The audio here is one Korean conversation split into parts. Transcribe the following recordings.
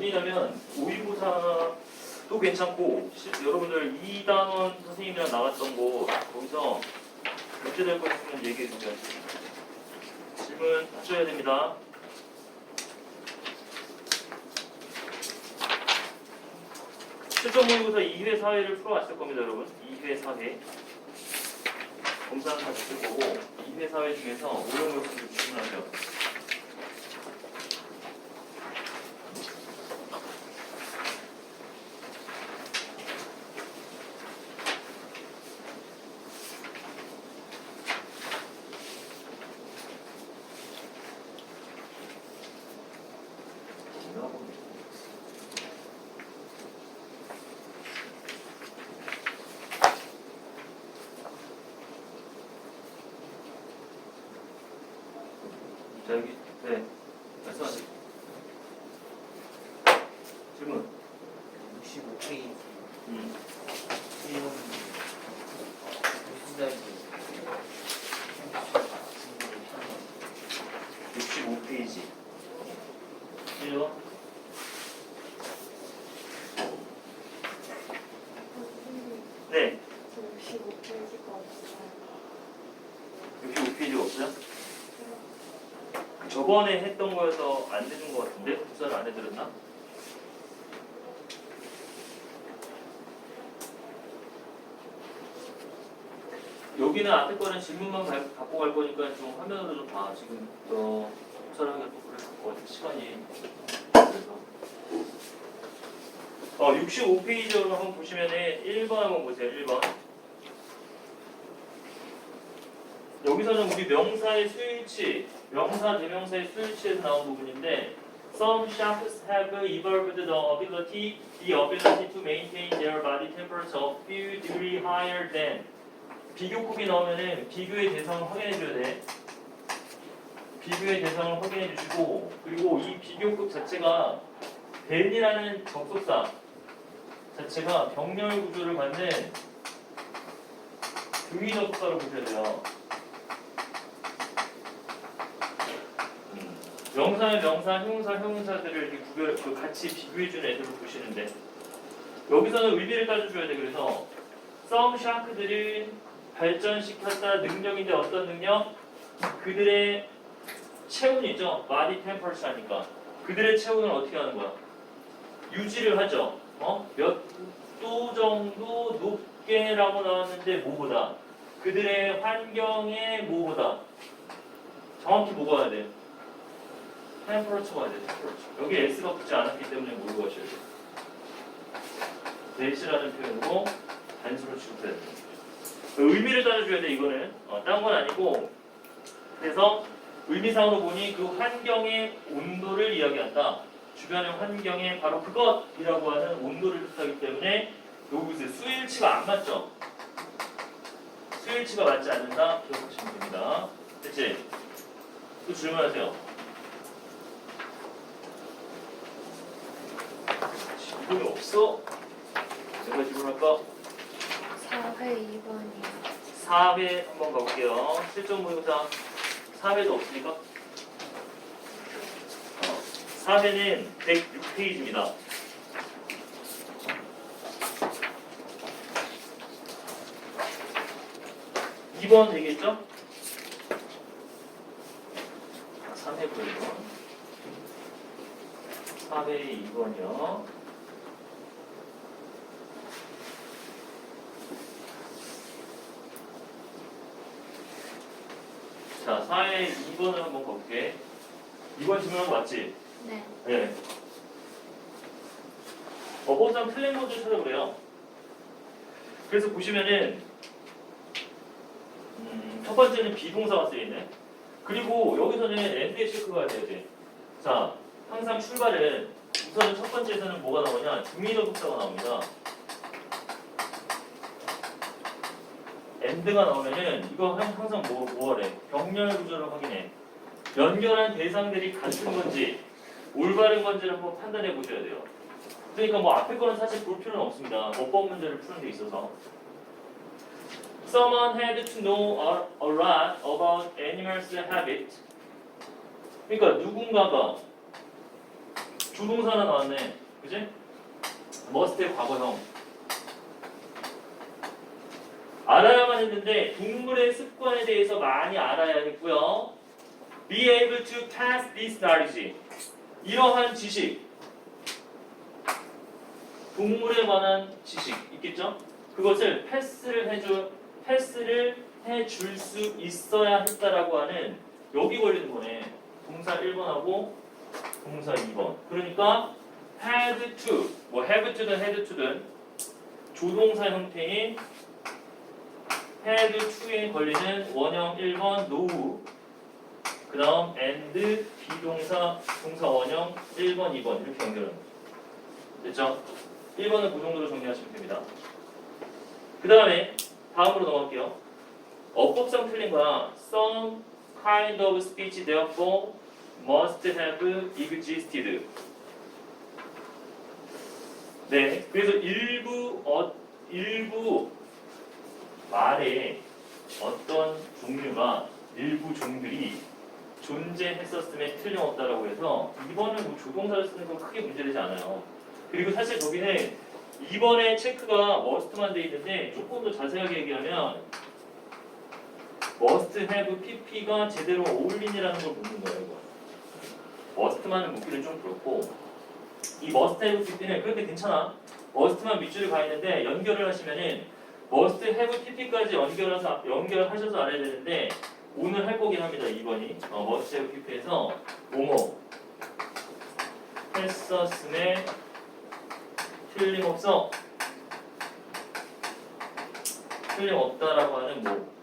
어디냐면 모의고사도 괜찮고 여러분들 이단원 선생님이랑 나갔던 거 거기서 문제 될 거 있으면 얘기해 주세요. 질문 하셔야 됩니다. 실전 모의고사 2회 4회를 풀어왔을 겁니다, 여러분. 2회 4회 검사는 다 됐을 거고 2회 4회 중에서 오용 요소를 질문하세요. 자, 여기, 네. 말씀하세요. 질문. 65페이지 음. 1번 무슨 65페이지. 1번. 네. 65페이지가 없어요. 65페이지가 없어요? 저번에 했던 거여서 안 해준 것 같은데? 복사를 안 해드렸나? 여기는 앞에 거는 질문만 갖고 갈 거니까 좀 화면으로 좀 봐. 지금 복사를 하기가 또 그럴 것 같아. 시간이. 그래서. 65페이지로 한번 보시면은 1번 한번 보세요. 1번. 여기서는 우리 명사의 수일치, 명사 대명사의 수일치에서 나온 부분인데 Some sharks have evolved the ability to maintain their body temperature a few degrees higher than 비교급이 나오면은 비교의 대상을 확인해 줘야 돼. 비교의 대상을 확인해 주시고 그리고 이 비교급 자체가 than이라는 접속사 자체가 병렬 구조를 갖는 등위 접속사로 보셔야 돼요. 명사의 명사, 형용사, 형용사들을 이렇게 같이 비교해주는 애들을 보시는데 여기서는 의미를 따져줘야 돼. 그래서 some shark들은 발전시켰다 능력인데 어떤 능력? 그들의 체온이죠. body temperature 하니까 그들의 체온을 어떻게 하는 거야? 유지를 하죠. 몇 도 정도 높게라고 나왔는데 뭐보다? 그들의 환경의 뭐보다? 정확히 뭐가 와야 돼? 템퍼러처가 와야 돼. 여기 S가 붙지 않았기 때문에 모르고 하셔야 돼요. 대시라는 표현으로 단수로 취급해야 돼요. 의미를 따져줘야 돼. 이거는 딴 건 아니고 그래서 의미상으로 보니 그 환경의 온도를 이야기한다. 주변의 환경에 바로 그것이라고 하는 온도를 뜻하기 때문에 여기서 수일치가 안 맞죠? 수일치가 맞지 않는다. 기억하시면 됩니다. 됐지? 또 질문하세요. 질문이 없어? 내가 질문할까? 4회 2번이요. 4회 한번 가볼게요. 실전 모의고사 4회도 없으니까 4회는 106페이지입니다. 2번 되겠죠? 3회 보여요. 4회 2번이요. 자, 4회 2번을 한번 볼게. 2번 질문한 거 맞지? 네. 네. 어법상 틀린 것을 찾아보래요. 그래서 보시면은 첫 번째는 비동사가 쓰여있네. 그리고 여기서는 엔드에 체크가 돼야 돼. 자, 항상 출발은 우선은 첫 번째에서는 뭐가 나오냐? 등위접속사가 나옵니다. 엔드가 나오면은 이거 항상 뭐하래? 병렬 구조를 확인해. 연결한 대상들이 같은 건지 올바른 건지를 한번 판단해 보셔야 돼요. 그러니까 뭐 앞에 거는 사실 볼 필요는 없습니다. 어법 문제를 푸는 데 있어서. Someone had to know a lot about animals' habits. 그러니까 누군가가 조동사 하나 나왔네. 그지? must의 과거형. 알아야만 했는데 동물의 습관에 대해서 많이 알아야 했고요. Be able to pass this knowledge. 이러한 지식. 동물에 관한 지식 있겠죠? 그것을 패스를 해줄 수 있어야 했다라고 하는 여기 걸리는 거네. 동사 1번하고 동사 2번. 그러니까 had to, 뭐 have to든 had to든 조동사 형태인 had to에 걸리는 원형 1번 노후, 그 다음 and 비동사 동사 원형 1번 2번 이렇게 연결하는 거죠. 됐죠? 1번은 그 정도로 정리하시면 됩니다. 그 다음에 다음으로 넘어갈게요. 어법상 틀린 거야. Some kind of speech therefore must have existed. 네, 그래서 일부 말에 어떤 종류가 일부 종들이 존재했었음에 틀림없다라고 해서 2번은 뭐 조동사를 쓰는 건 크게 문제되지 않아요. 그리고 사실 거기는 2번에 체크가 must만 돼 있는데 조금 더 자세하게 얘기하면 must have pp가 제대로 어울리니라는 걸 묻는 거예요. 이거. must만을 묻기는 좀 그렇고 이 must have pp는 그런데 괜찮아. must만 밑줄을 가 있는데 연결을 하시면은 must have pp까지 연결하셔서 알아야 되는데 오늘 할 거긴 합니다. 2번이 must have pp에서 뭐뭐 했었음에 틀림없어. 틀림없다라고 하는 뭐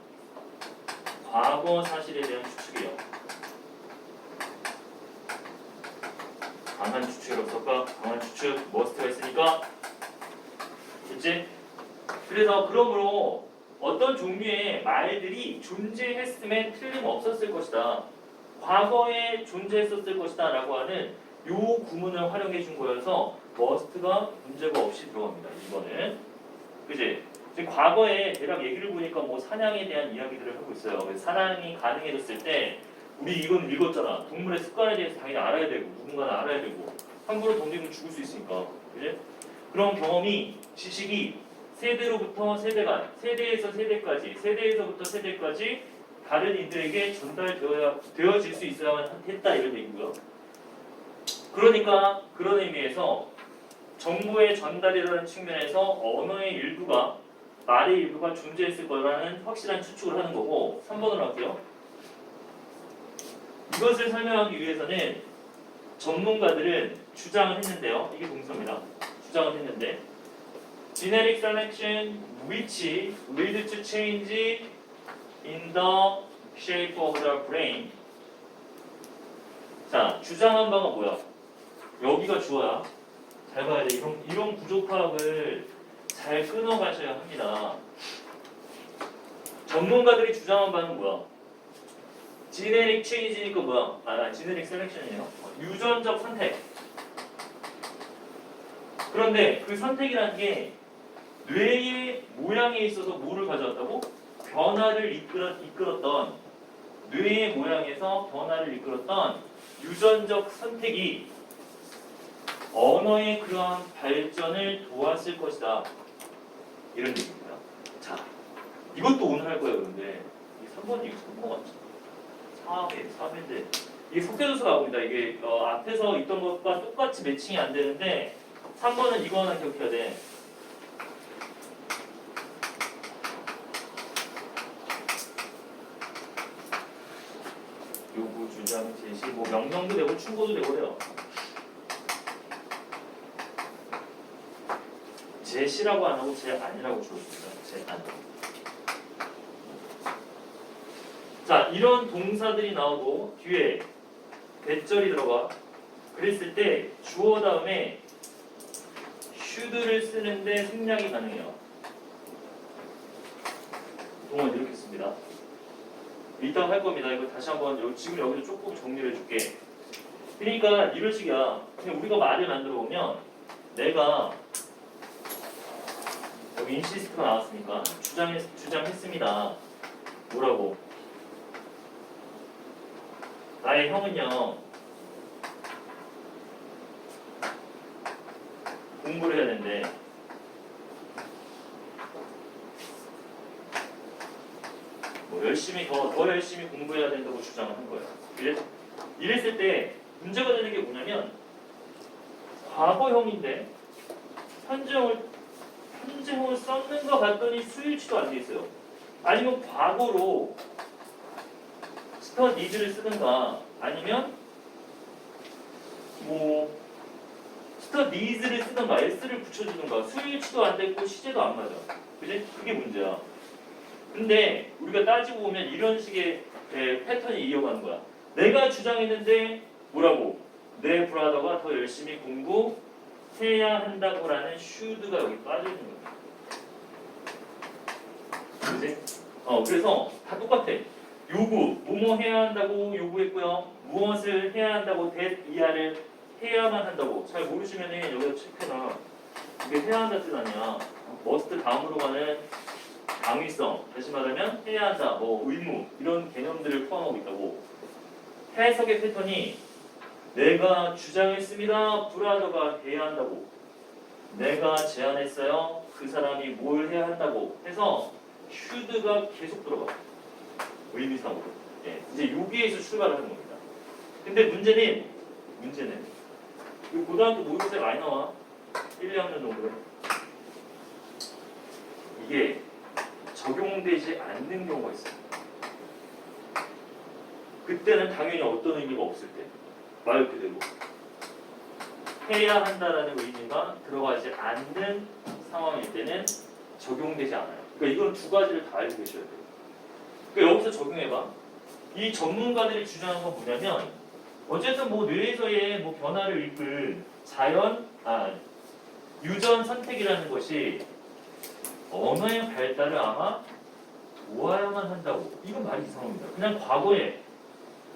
과거 사실에 대한 추측이에요. 강한 추측이 없을까? 강한 추측 must가 있으니까 됐지? 그래서 그러므로 어떤 종류의 말들이 존재했음에 틀림없었을 것이다. 과거에 존재했었을 것이다 라고 하는 요 구문을 활용해 준 거여서 must가 문제가 없이 들어갑니다. 이거는 그지? 지금 과거에 대략 얘기를 보니까 뭐 사냥에 대한 이야기들을 하고 있어요. 그래서 사냥이 가능해졌을 때 우리 이건 읽었잖아. 동물의 습관에 대해서 당연히 알아야 되고 누군가는 알아야 되고 함부로 던지면 죽을 수 있으니까 그지? 그런 경험이 지식이 세대로부터 세대간, 세대에서 세대까지, 세대에서부터 세대까지 다른 이들에게 전달되어질 수 있어야만 했다 이런 얘기고요. 그러니까 그런 의미에서 정보의 전달이라는 측면에서 언어의 일부가 말의 일부가 존재했을 거라는 확실한 추측을 하는 거고 3번으로 할게요. 이것을 설명하기 위해서는 전문가들은 주장을 했는데요. 이게 동사입니다. 주장을 했는데 Genetic selection which lead to change in the shape of the brain. 자, 주장한 바가 뭐야? 여기가 주어야. 잘 봐야 돼. 이런 부족합을 잘 끊어가셔야 합니다. 전문가들이 주장한 바는 뭐야? Genetic change니까 뭐야? Genetic selection이에요. 유전적 선택. 그런데 그 선택이라는 게 뇌의 모양에 있어서 뭐를 가져왔다고? 변화를 이끌었던 뇌의 모양에서 변화를 이끌었던 유전적 선택이 언어의 그러한 발전을 도왔을 것이다. 이런 얘기입니다. 자, 이것도 오늘 할 거예요. 그런데 이 3번이 이거 섞은 거 맞죠? 4회인데 이게 속대조수 나옵니다. 이게 앞에서 있던 것과 똑같이 매칭이 안 되는데 3번은 이거 하나 기억해야 돼. 요구, 주장, 제시, 뭐 명령도 되고 충고도 되고 그래요. 제시라고 안 하고 제 아니라고 주로 씁니다. 제 안. 자, 이런 동사들이 나오고 뒤에 대절이 들어가. 그랬을 때 주어 다음에 should를 쓰는데 생략이 가능해요. 동원 이렇게 씁니다. 이따가 할 겁니다. 이거 다시 한번 지금 여기서 조금 정리를 해줄게. 그러니까 이런 식이야. 그냥 우리가 말을 만들어 보면 내가 여기 인시스트가 나왔으니까 주장했습니다. 뭐라고? 나의 형은요 공부를 해야 되는데 뭐 열심히 더 열심히 공부해야 된다고 주장을 한 거예요. 이랬을 때 문제가 되는 게 뭐냐면 과거형인데 현재형을 썼는 거 봤더니 수일치도 안 돼 있어요. 아니면 과거로 스터디즈를 쓰든가 아니면 뭐 스터디즈를 쓰든가 s를 붙여주든가 수일치도 안 됐고 시제도 안 맞아. 그지? 그게 문제야. 근데 우리가 따지고 보면 이런 식의 패턴이 이어가는 거야. 내가 주장했는데 뭐라고? 내 브라더가 더 열심히 공부해야 한다고라는 should가 여기 빠져있는 거야. 그지? 그래서 다 똑같아. 요구, 뭐뭐 해야 한다고 요구했고요. 무엇을 해야 한다고 that 이하를 해야만 한다고. 잘 모르시면은 여기다 체크해놔. 이게 해야 한다 뜻 아니야. must 다음으로 가는 당위성, 다시 말하면 해야 한다, 뭐 의무 이런 개념들을 포함하고 있다고. 해석의 패턴이 내가 주장했습니다. 브라더가 해야 한다고. 내가 제안했어요. 그 사람이 뭘 해야 한다고 해서 should가 계속 들어가. 의미상으로. 예, 이제 여기에서 출발을 하는 겁니다. 근데 문제는 이 고등학교 모의고사에 많이 나와. 1, 2학년 정도에. 이게 적용되지 않는 경우가 있어요. 그때는 당연히 어떤 의미가 없을 때 말 그대로 해야 한다라는 의미가 들어가지 않는 상황일 때는 적용되지 않아요. 그러니까 이건 두 가지를 다 알고 계셔야 돼요. 그러니까 여기서 적용해봐. 이 전문가들이 주장한 건 뭐냐면 어쨌든 뭐 뇌에서의 뭐 변화를 이끈 유전 선택이라는 것이 언어의 발달을 아마 도와야만 한다고. 이건 말이 이상합니다. 그냥 과거에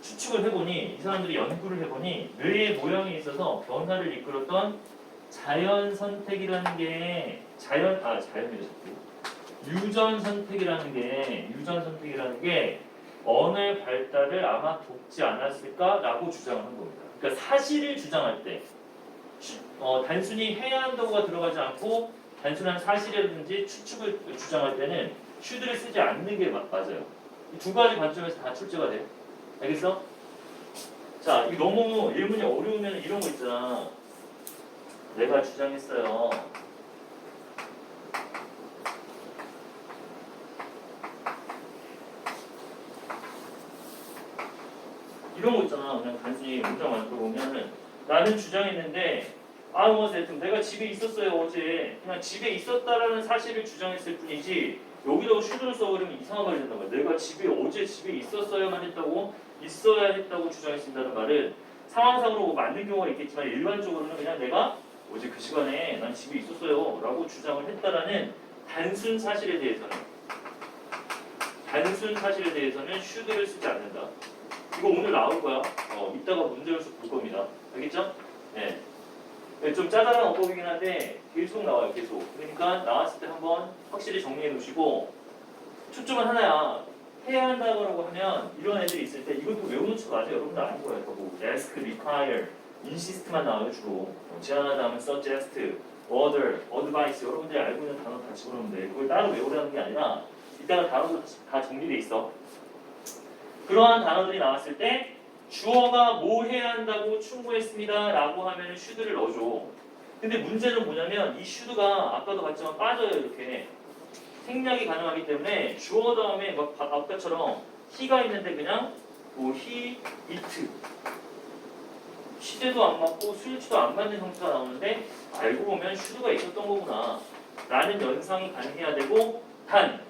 추측을 해보니 이 사람들이 연구를 해보니 뇌의 모양에 있어서 변화를 이끌었던 자연 선택이라는 게 유전 선택이라는 게 언어의 발달을 아마 돕지 않았을까라고 주장을 한 겁니다. 그러니까 사실을 주장할 때 단순히 해야 한다고가 들어가지 않고 단순한 사실이라든지 추측을 주장할 때는 should를 쓰지 않는 게 맞아요. 이 두 가지 관점에서 다 출제가 돼요. 알겠어? 자, 이 너무 예문이 어려우면 이런 거 있잖아. 내가 주장했어요. 이런 거 있잖아. 그냥 단순히 문장만 들어보면은 나는 주장했는데 하여튼 내가 집에 있었어요 어제. 그냥 집에 있었다라는 사실을 주장했을 뿐이지 여기다가 should를 써버리면 이상한 말이 된단 말이야. 내가 어제 집에 있었어야만 했다고 있어야 했다고 주장했습니다는 말은 상황상으로 맞는 경우가 있겠지만 일반적으로는 그냥 내가 어제 그 시간에 난 집에 있었어요 라고 주장을 했다라는 단순 사실에 대해서는 should를 쓰지 않는다. 이거 오늘 나올 거야. 이따가 문제를 볼 겁니다. 알겠죠? 네. 좀 짜잘한 어법이긴 한데 계속 나와요. 계속. 그러니까 나왔을 때 한번 확실히 정리해 놓으시고 초점은 하나야. 해야 한다고 하면 이런 애들이 있을 때 이것도 외워놓지 마세요. 여러분들 아는 거예요. 뭐 ask, require, insist만 나와요 주로. 제안하다 하면 suggest, order, advice 여러분들이 알고 있는 단어 다 집어넣으면 돼. 그걸 따로 외우라는 게 아니라 이따가 단어도 다 정리돼 있어. 그러한 단어들이 나왔을 때 주어가 뭐 해야 한다고 충고했습니다 라고 하면 should를 넣어줘. 근데 문제는 뭐냐면 이 should가 아까도 봤지만 빠져요. 이렇게 생략이 가능하기 때문에 주어 다음에 막 아까처럼 he가 있는데 그냥 뭐 he, it 시제도 안 맞고 수일치도 안 맞는 형태가 나오는데 알고 보면 should가 있었던 거구나 라는 연상이 가능해야 되고 단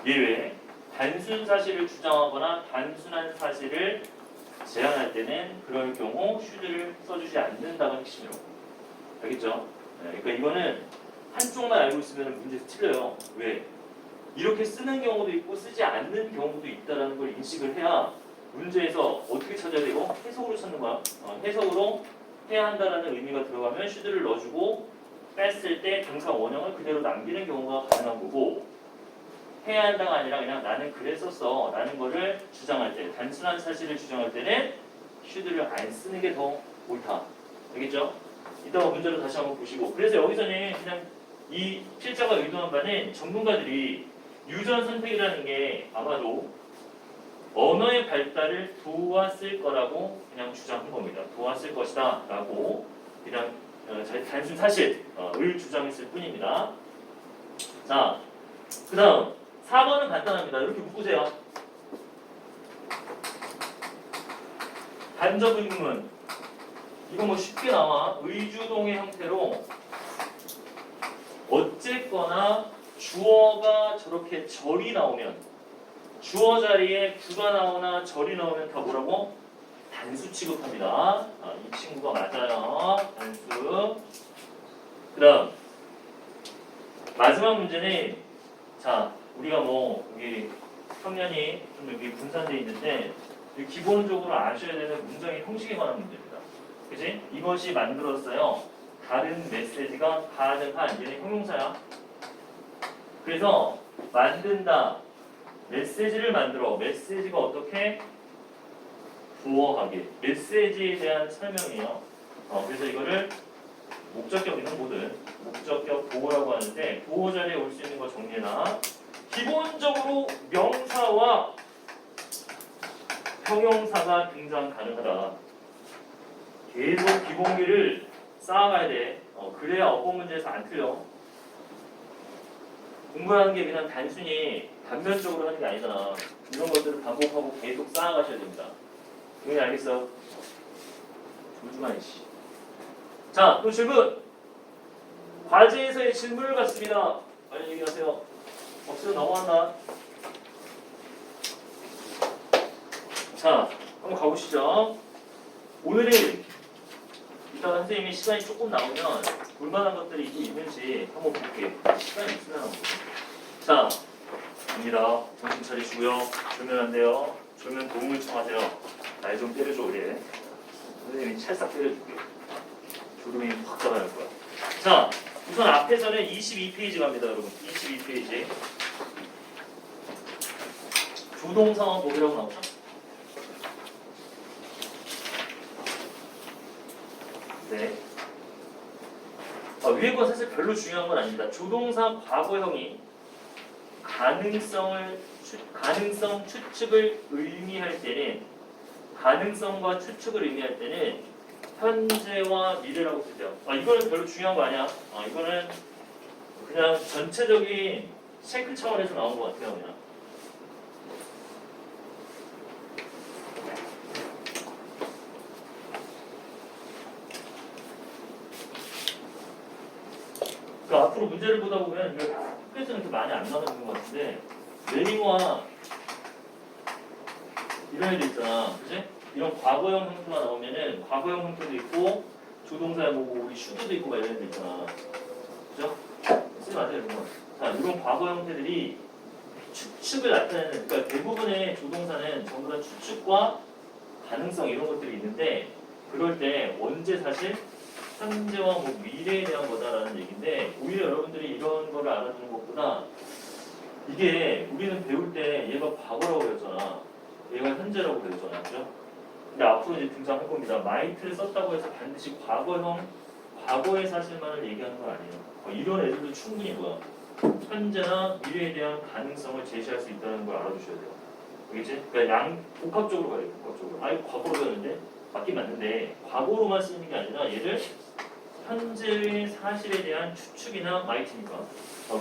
예외 단순 사실을 주장하거나 단순한 사실을 제안할 때는 그럴 경우 should를 써주지 않는다가 핵심이라고. 알겠죠? 네, 그러니까 이거는 한쪽만 알고 있으면 문제에서 틀려요. 왜? 이렇게 쓰는 경우도 있고 쓰지 않는 경우도 있다는 걸 인식을 해야 문제에서 어떻게 찾아야 되고 해석으로 찾는 거야. 해석으로 해야 한다는 의미가 들어가면 should를 넣어주고 뺐을 때 동사 원형을 그대로 남기는 경우가 가능한 거고 해야 한다가 아니라 그냥 나는 그랬었어 라는 거를 주장할 때 단순한 사실을 주장할 때는 should를 안 쓰는 게 더 옳다. 알겠죠? 이따가 문제로 다시 한번 보시고 그래서 여기서는 그냥 이 필자가 의도한 바는 전문가들이 유전 선택이라는 게 아마도 언어의 발달을 도왔을 거라고 그냥 주장한 겁니다. 도왔을 것이다 라고 그냥 단순 사실을 주장했을 뿐입니다. 자, 그 다음 4번은 간단합니다. 이렇게 묶으세요. 간접 의문문 이거 뭐 쉽게 나와. 의주동의 형태로 어쨌거나 주어가 저렇게 절이 나오면 주어 자리에 구가 나오나 절이 나오면 다 뭐라고? 단수 취급합니다. 이 친구가 맞아요. 단수. 그 다음 마지막 문제는 자 우리가 뭐 여기 평면이 좀 여기 분산되어 있는데 기본적으로 아셔야 되는 문장의 형식에 관한 문제입니다. 그지? 이것이 만들었어요. 다른 메시지가 가능한 얘는 형용사야. 그래서 만든다. 메시지를 만들어. 메시지가 어떻게? 부어하게. 메시지에 대한 설명이에요. 그래서 이거를 목적격이든 뭐든 목적격 보호라고 하는데 보호 자리에 올 수 있는 거 정리해놔. 기본적으로 명사와 형용사가 등장 가능하다. 계속 기본기를 쌓아가야 돼. 그래야 어법 문제에서 안 틀려. 공부하는 게 그냥 단순히 단면적으로 하는 게 아니잖아. 이런 것들을 반복하고 계속 쌓아가셔야 됩니다. 왜 알겠어? 조주만 씨. 자, 또 질문. 과제에서의 질문을 받습니다. 빨리 얘기하세요. 없으면 넘어간다. 자, 한번 가보시죠. 오늘은 이따가 선생님이 시간이 조금 나오면 볼만한 것들이 또 있는지 한번 볼게요. 시간이 있으면 한번 볼게요. 자, 갑니다. 정신 차리시고요. 졸면 안 돼요. 졸면 도움을 청하세요. 날 좀 때려줘 그래. 선생님이 찰싹 때려줄게. 졸음이 확 잡아낼 거야. 자, 우선 앞에서는 22페이지 갑니다, 여러분. 22페이지. 조동사와 뭐라고 나오죠? 네. 위에 건 사실 별로 중요한 건 아닙니다. 조동사 과거형이 가능성 추측을 의미할 때는 가능성과 추측을 의미할 때는 현재와 미래라고 쓰죠. 이거는 별로 중요한 거 아니야. 이거는 그냥 전체적인 체크 차원에서 나온 것 같아요, 그냥. 그러니까 앞으로 문제를 보다 보면 학교에서는 이렇게 많이 안 나오는 것 같은데 레이와 이런 애들 있잖아, 그지? 이런 과거형 형태가 나오면은 과거형 형태도 있고 조동사에 뭐고 우리 슈드도 있고 막 이런 애들 있잖아, 그죠? 쓰지 마세요 이런 거. 자, 이런 과거 형태들이 추측을 나타내는, 그러니까 대부분의 조동사는 전부 다 추측과 가능성 이런 것들이 있는데 그럴 때 언제 사실 현재와 뭐 미래에 대한 거다라는 얘기인데 오히려 여러분들이 이런 거를 알아두는 것보다 이게 우리는 배울 때 얘가 과거라고 배웠잖아. 얘가 현재라고 배웠잖아. 그죠? 근데 앞으로 이제 등장할 겁니다. might를 썼다고 해서 반드시 과거의 사실만을 얘기하는 건 아니에요. 이런 애들도 충분히 뭐야? 현재나 미래에 대한 가능성을 제시할 수 있다는 걸 알아두셔야 돼요. 알겠지? 그러니까 복합적으로 가요. 복합적으로. 과거로 배웠는데 맞긴 맞는데 과거로만 쓰는 게 아니라 얘를 현재의 사실에 대한 추측이나 마이트니까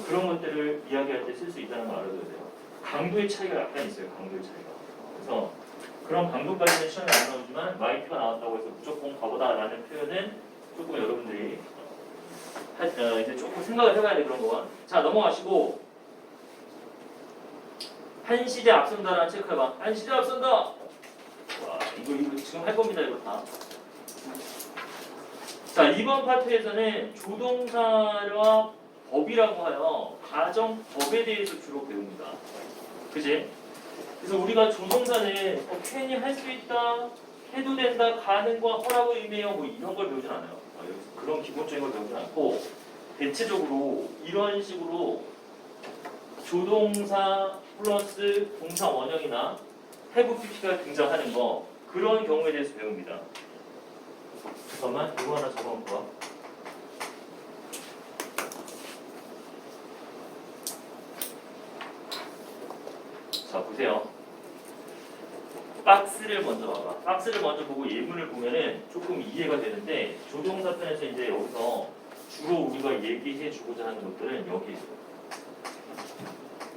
그런 것들을 이야기할 때 쓸 수 있다는 걸 알아둬야 돼요. 강도의 차이가 약간 있어요. 강도의 차이가. 그래서 그런 강도까지는 시험에 안 나오지만 마이트가 나왔다고 해서 무조건 과거다라는 표현은 조금 여러분들이 이제 조금 생각을 해봐야 돼. 그런 거가. 자, 넘어가시고 한 시대 앞선다라는 체크해봐. 한 시대 앞선다. 와, 이거 지금 할 겁니다. 이거 다. 자, 이번 파트에서는 조동사와 법이라고 하여 가정법에 대해서 주로 배웁니다. 그지? 그래서 우리가 조동사는 괜히 할 수 있다, 해도 된다, 가능과 허락을 의미해요 뭐 이런 걸 배우진 않아요. 그런 기본적인 걸 배우진 않고 대체적으로 이런 식으로 조동사 플러스 동사 원형이나 have pp가 등장하는 거 그런 경우에 대해서 배웁니다. 잠깐만 이거 하나 적어놓을까? 자, 보세요. 박스를 먼저 봐봐. 박스를 먼저 보고 예문을 보면은 조금 이해가 되는데 조동사 편에서 이제 여기서 주로 우리가 얘기해 주고자 하는 것들은 여기 있어요.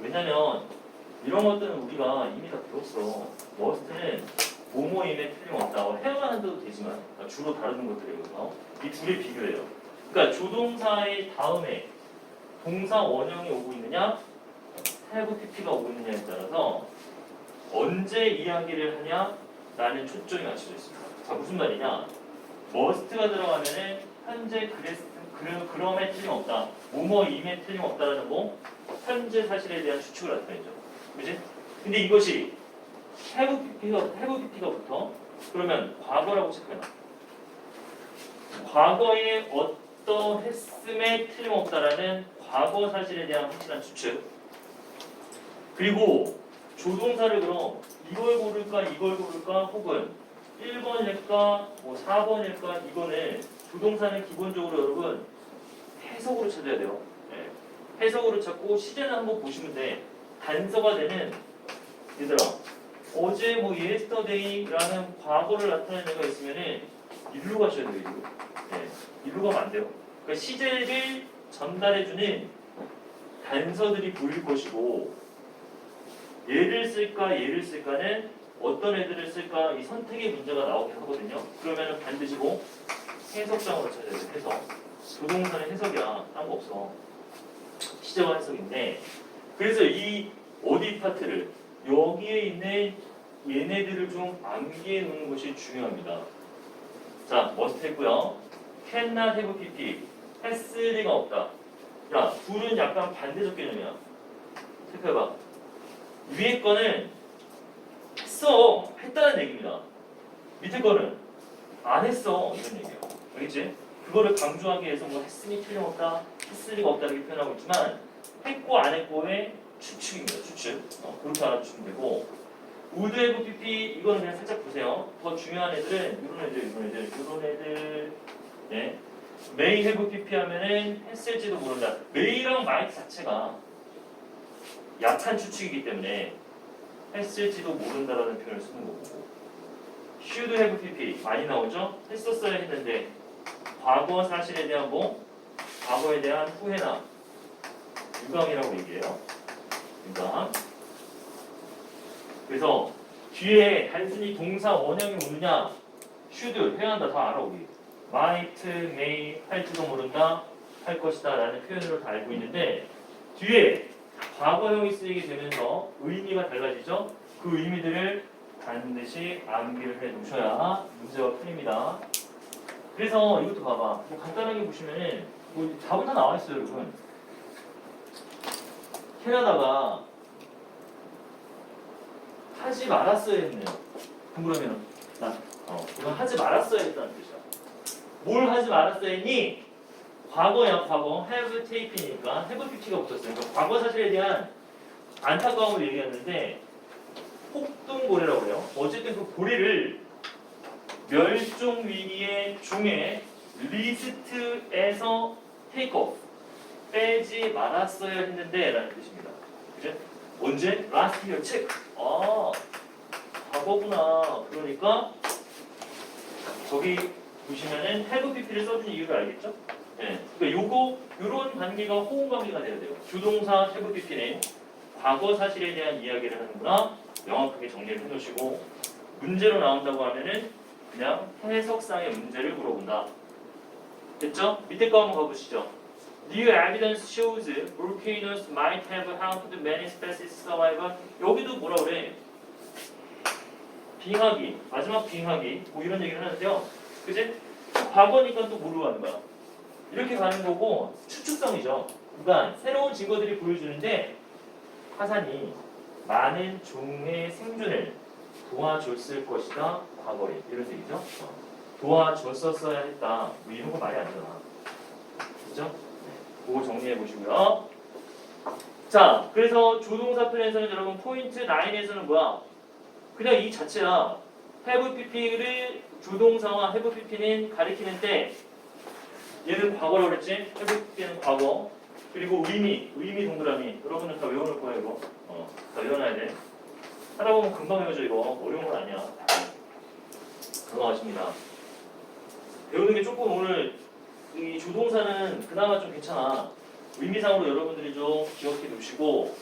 왜냐면 이런 것들은 우리가 이미 다 배웠어. 머스트는 뭐뭐임에 틀림없다. 해야만 한다도 되지만 주로 다루는 것들이에요. 여기서. 이 둘의 비교예요. 그러니까 조동사의 다음에 동사 원형이 오고 있느냐 have pp가 오고 있느냐에 따라서 언제 이야기를 하냐 라는 초점이 맞춰져 있습니다. 자, 무슨 말이냐? must가 들어가면은 현재 그럼에 틀림없다. 뭐뭐임에 틀림없다라는 뭐 현재 사실에 대한 추측을 나타내죠. 그지? 근데 이것이 have pp가 붙어 그러면 과거라고 체크해놔. 과거에 어떠했음에 틀림없다라는 과거 사실에 대한 확실한 추측. 그리고 조동사를 그럼 이걸 고를까 혹은 1번일까 뭐 4번일까 이거는 조동사는 기본적으로 여러분 해석으로 찾아야 돼요. 네. 해석으로 찾고 시제는 한번 보시면 돼. 단서가 되는 얘들아 어제 뭐 yesterday라는 과거를 나타내는 애가 있으면은 일로 가셔야 돼요. 일로. 네. 일로 가면 안 돼요. 그러니까 시제를 전달해주는 단서들이 보일 것이고 얘를 쓸까 얘를 쓸까는 어떤 애들을 쓸까 이 선택의 문제가 나오게 하거든요. 그러면 반드시 뭐 해석장으로 찾아야 돼요. 해석. 조동사는 해석이야. 딴 거 없어. 시제와 해석인데 그래서 이 어디 파트를 여기에 있는 얘네들을 좀 암기해 놓는 것이 중요합니다. 자, must 했고요. cannot have pp. has 리가 없다. 야, 둘은 약간 반대적 개념이야. 체크해봐. 위에 거는 했어. 했다는 얘기입니다. 밑에 거는 안 했어. 이런 얘기예요. 알겠지? 그거를 강조하기 위해서 뭐 했으니 틀림없다, 했을 리가 없다 이렇게 표현하고 있지만 했고 안 했고의 추측입니다. 추측. 그렇게 알아주시면 되고 would have pp 이거는 그냥 살짝 보세요. 더 중요한 애들은 이런 애들 예. may have pp 하면은 했을지도 모른다. may랑 might 자체가 약한 추측이기 때문에 했을지도 모른다라는 표현을 쓰는 거고 should have pp 많이 나오죠? 했었어야 했는데 과거 사실에 대한 뭐? 과거에 대한 후회나 유감이라고 얘기해요. 유감. 그래서 뒤에 단순히 동사 원형이 오느냐 should 해야 한다 다 알아 우리 might, may 할지도 모른다 할 것이다 라는 표현으로 다 알고 있는데 뒤에 과거형이 쓰이게 되면서 의미가 달라지죠. 그 의미들을 반드시 암기를 해 놓으셔야 문제가 풀립니다. 그래서 이것도 봐봐. 뭐 간단하게 보시면은 뭐 답은 다 나와 있어요, 여러분. 캐나다가 하지 말았어야 했네요. 그러면 그건 하지 말았어야 했다는 뜻이야. 뭘 하지 말았어야 했니? 과거야, 과거. have taken이니까 have pp가 붙었어요. 그러니까 과거 사실에 대한 안타까움을 얘기했는데 폭등고래라고 해요. 어쨌든 그 고래를 멸종 위기의 종의 리스트에서 take off 빼지 말았어야 했는데 라는 뜻입니다. 그죠? 언제? last year check. 아, 과거구나. 그러니까 저기 보시면은 have pp를 써준 이유를 알겠죠? 네. 그러니까 요런 관계가 호응 관계가 돼야 돼요. 주동사 have pp는 과거 사실에 대한 이야기를 하는구나. 명확하게 정리를 해놓으시고 문제로 나온다고 하면은 그냥 해석상의 문제를 물어본다. 됐죠? 밑에 거 한번 가보시죠. New evidence shows volcanoes might have helped many species survive. 여기도 뭐라 그래? 빙하기, 마지막 빙하기 뭐 이런 얘기를 하는데요. 그치? 과거니까 또 뭐로 가는 거야? 이렇게 가는 거고 추측성이죠. 그러니까 새로운 증거들이 보여주는데 화산이 많은 종의 생존을 도와줬을 것이다. 과거에 이런 얘기죠. 도와줬었어야 했다. 뭐 이런 거 말이 안 되나. 그렇죠? 네. 그거 정리해 보시고요. 자, 그래서 조동사 편에서는 여러분 포인트 9에서는 뭐야? 그냥 이 자체야. have pp를 조동사와 have pp는 가리키는 때 얘는 과거라고 그랬지? have pp는 과거. 그리고 의미 동그라미. 여러분은 다 외워놓을 거예요, 이거. 다 외워놔야 돼. 하다 보면 금방 외워져 이거. 어려운 건 아니야. 건강하십니다. 배우는 게 조금 오늘 이 조동사는 그나마 좀 괜찮아. 의미상으로 여러분들이 좀 기억해 두시고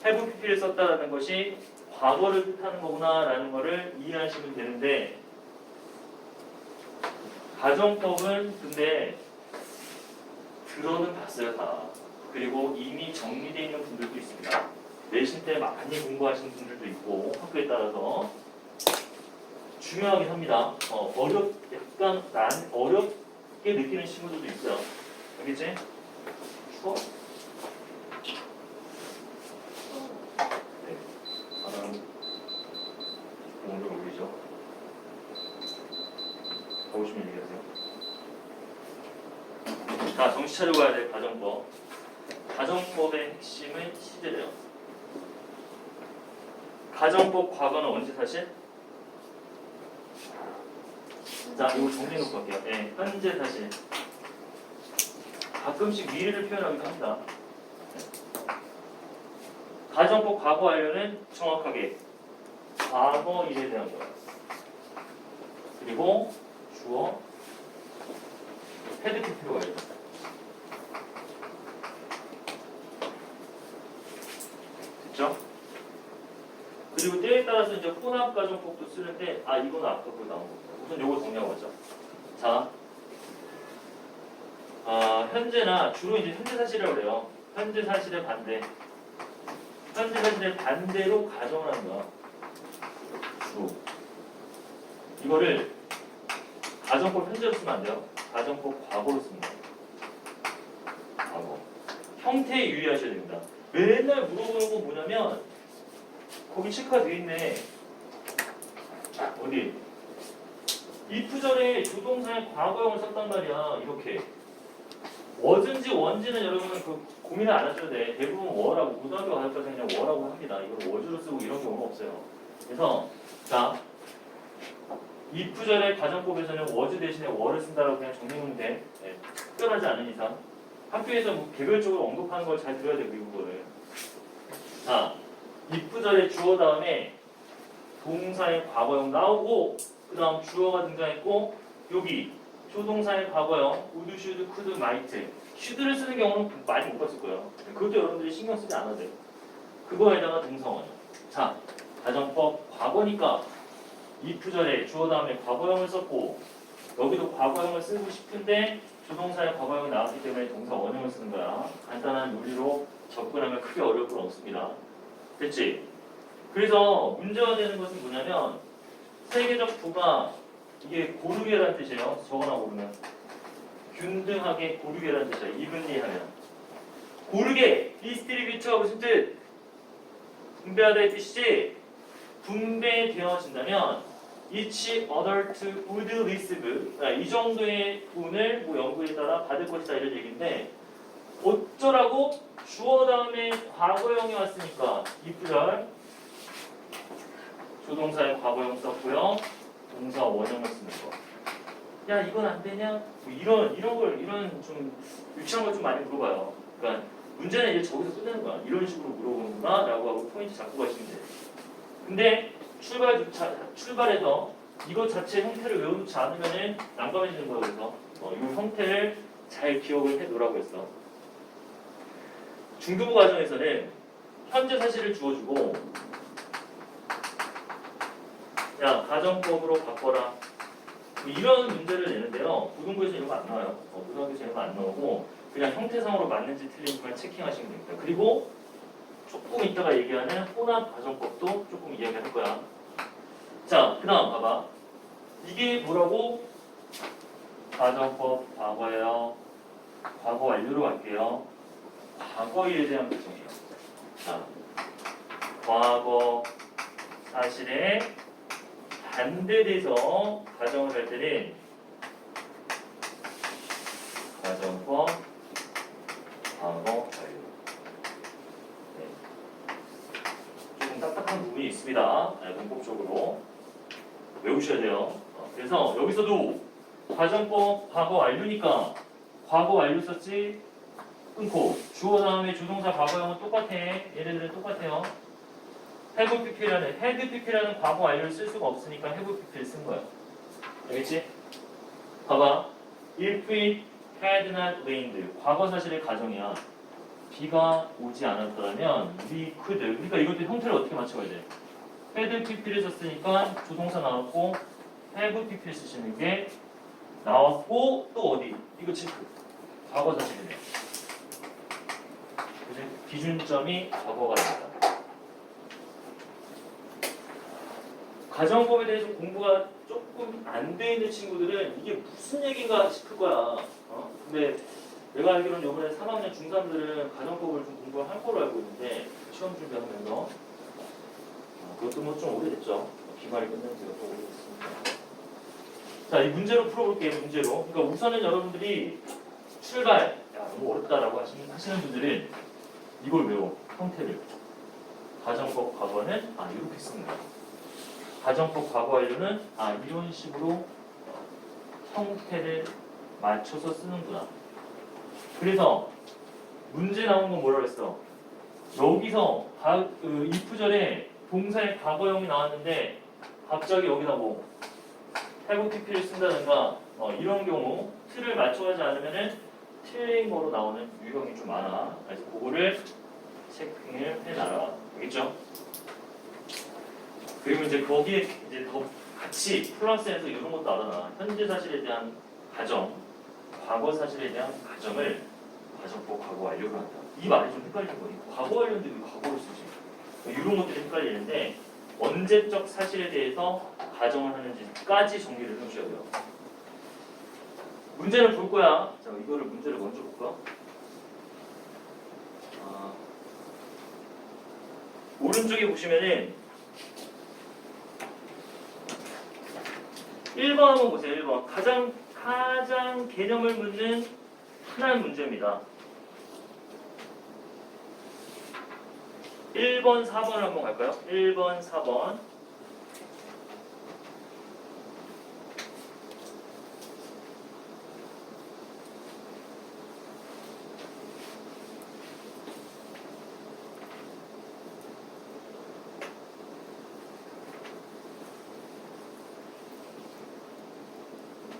have pp를 썼다라는 것이 과거를 뜻하는 거구나라는 거를 이해하시면 되는데 가정법은 근데 들어는 봤어요 다. 그리고 이미 정리되어 있는 분들도 있습니다. 내신 때 많이 공부하시는 분들도 있고 학교에 따라서 중요하긴 합니다. 약간 어렵게 느끼는 친구들도 있어요. 알겠지? 추워? 네. 바람 온도 올리죠. 보시면 얘기하세요. 자, 정신 차리고 가야 될 가정법. 가정법의 핵심은 시제래요. 가정법 과거는 언제 사실? 자, 이거 정리해놓고 갈게요. 네, 현재 사실. 가끔씩 미래를 표현하기도 합니다. 가정법 과거 완료는 정확하게 과거 일에 대한 거예요. 그리고 주어 헤드키트로 완료. 됐죠? 그리고 때에 따라서 이제 혼합 가정법도 쓰는데 이건 아까 그거 나온 겁니다. 우선 요거 정리하고 가죠. 자, 현재나 주로 이제 현재 사실이라고 그래요. 현재 사실의 반대. 현재 사실의 반대로 가정을 하는 거야. 주. 이거를 가정법 현재로 쓰면 안 돼요. 가정법 과거로 씁니다. 과거. 형태에 유의하셔야 됩니다. 맨날 물어보는 건 뭐냐면 거기 체크가 돼 있네. 어디? if절에 조동사의 과거형을 썼단 말이야. 이렇게. was인지 원지는 여러분은 그 고민을 안 하셔도 돼. 대부분 워라고 고등학교 가실 때 그냥 워라고 합니다. 이걸 was로 쓰고 이런 경우는 없어요. 그래서 자 if절의 가정법에서는 was 대신에 were를 쓴다라고 그냥 정리하면 돼. 네. 특별하지 않은 이상. 학교에서 뭐 개별적으로 언급하는 걸 잘 들어야 되고 이거를. 자 if절의 주어 다음에 동사의 과거형 나오고 그 다음 주어가 등장했고 여기 조동사의 과거형 would, should, could, might should를 쓰는 경우는 많이 못 봤을 거예요. 그것도 여러분들이 신경 쓰지 않아도 돼요. 그거에다가 동사원형. 자 가정법 과거니까 if절에 주어 다음에 과거형을 썼고 여기도 과거형을 쓰고 싶은데 조동사의 과거형이 나왔기 때문에 동사 원형을 쓰는 거야. 간단한 논리로 접근하면 크게 어려울 건 없습니다. 됐지? 그래서 문제가 되는 것은 뭐냐면 세계적 부가 이게 고르게라는 뜻이에요. 적어나 고르면 균등하게 고르게라는 뜻이에요. evenly 하면 고르게 distribute가 무슨 뜻? 분배하다의 뜻이지. 분배되어진다면 each other to would receive 이 정도의 돈을 뭐 연구에 따라 받을 것이다 이런 얘기인데 어쩌라고 주어 다음에 과거형이 왔으니까 if절 조동사의 과거형 썼고요. 동사 원형을 쓰는 거. 야 이건 안 되냐? 뭐 이런 좀 유치한 걸 좀 많이 물어봐요. 그러니까 문제는 이제 저기서 끝내는 거야. 이런 식으로 물어보는구나라고 하고 포인트 잡고 가시면 돼. 근데 출발해서 이것 자체 형태를 외우지 않으면은 난감해지는 거야. 그래서 이 형태를 잘 기억을 해놓으라고 했어. 중등부 과정에서는 현재 사실을 주어주고 야 가정법으로 바꿔라 뭐 이런 문제를 내는데요. 고등부에서 이런 거 안 나와요. 고등학교에서 이런 거 안 나오고 그냥 형태상으로 맞는지 틀린지만 체킹하시면 됩니다. 그리고 조금 이따가 얘기하는 혼합 가정법도 조금 이야기할 거야. 자, 그 다음 봐봐. 이게 뭐라고? 가정법 과거예요. 과거 완료로 갈게요. 과거에 대한 구성이에요. 자, 과거 사실에 반대돼서 가정을 할 때는 가정법 과거 완료. 네. 조금 딱딱한 부분이 있습니다. 문법적으로 외우셔야 돼요. 그래서 여기서도 가정법 과거 완료니까 과거 완료 썼지 끊고 주어 다음에 조동사 과거형은 똑같아. 얘네들은 똑같아요. have pp라는 had pp라는 과거 완료를 쓸 수가 없으니까 have pp를 쓴 거야. 알겠지? 봐봐. If it had not rained. 과거 사실의 가정이야. 비가 오지 않았더라면 we could. 그러니까 이것도 형태를 어떻게 맞춰야 돼? had pp를 썼으니까 조동사 나왔고 have pp를 쓰시는 게 나왔고 또 어디? 이거 체크. 과거 사실이네. 그래서 기준점이 과거가 됩니다. 가정법에 대해서 공부가 조금 안 돼 있는 친구들은 이게 무슨 얘기인가 싶을 거야. 근데 내가 알기로는 이번에 3학년 중3들은 가정법을 좀 공부를 할 거로 알고 있는데 시험 준비하면서 그것도 뭐 좀 오래됐죠. 기말이 끝난 지가 또 오래됐습니다. 자, 이 문제로 풀어볼게요. 문제로. 그러니까 우선은 여러분들이 출발, 야 너무 어렵다라고 하시는 분들은 이걸 외워. 형태를. 가정법 과거는 이렇게 쓰는 거야. 가정법 과거 완료는 이런 식으로 형태를 맞춰서 쓰는구나. 그래서 문제 나온 건 뭐라 그랬어? 여기서 if절에 동사의 과거형이 나왔는데 갑자기 여기다 뭐 have pp를 쓴다든가 이런 경우 틀을 맞춰가지 않으면은 틀린 거로 나오는 유형이 좀 많아. 그래서 그거를 체크를 해놔라. 알겠죠? 그리고 이제 거기에 이제 더 같이 플러스해서 이런 것도 알아놔. 현재 사실에 대한 가정, 과거 사실에 대한 가정을 가정법 과거 완료로 한다. 이 말이 좀 헷갈리는 거예요. 과거 완료인데 왜 과거를 쓰지? 이런 것들이 헷갈리는데 언제적 사실에 대해서 가정을 하는지까지 정리를 해주셔야 돼요. 문제를 볼 거야. 자, 이거를 문제를 먼저 볼까? 오른쪽에 보시면은 1번 한번 보세요. 1번. 가장 개념을 묻는 흔한 문제입니다. 1번, 4번 한번 갈까요? 1번, 4번.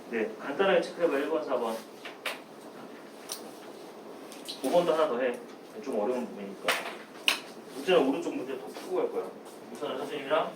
네, 간단하게 체크해봐. 1번, 4번. 5번도 하나 더 해. 좀 어려운 부분이니까. 문제는 오른쪽 문제 더 풀고 갈 거야. 우선은 선생님이랑